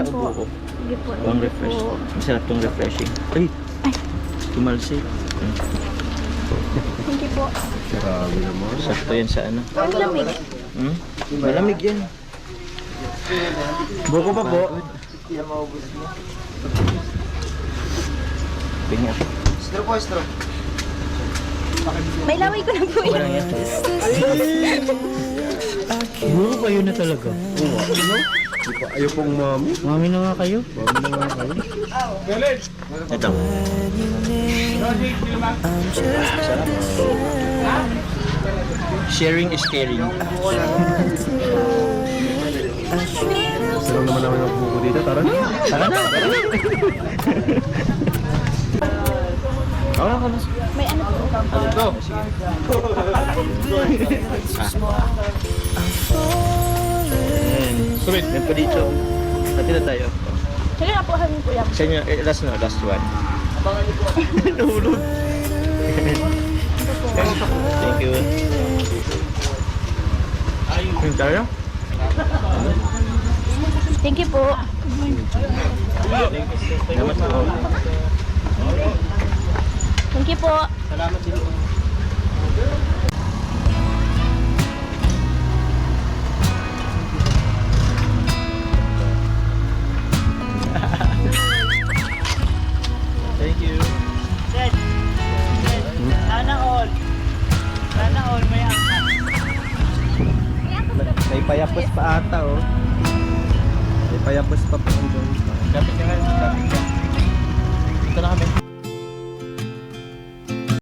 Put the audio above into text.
Kanila o po. buko? Sige po. Pang Thank you refresh. po. Masarap tong refreshing. Ay! Ay. Tumalsik. Thank you po. Grabe naman. Sakto yan sa ano. Ang lamig. Hmm? Malamig yan. Buko pa po. Pinga. Straw po, straw. May laway ko na po Walang yan. yan. Buko kayo na talaga. Ayaw pong mami. Mami na nga kayo. Mami na nga kayo. Ito. Sharing is caring. Sarang naman naman ang buko dito. Tara na. Tara na. Wala ka na. May ano po. Ito. Ayan. Sumit. Yan pa dito. Hati na tayo. Sige na po, hangin po yan. Sa inyo, last no, last one. Nahulog. Thank you. Ayun tayo? Thank you po. Salamat po. Thank you po. Salamat din po. Thank you. Sana all may angkat. May payapos pa ata oh. May payapos pa po ang doon. Kapit ka nga. Kapit ka. Dito na kami.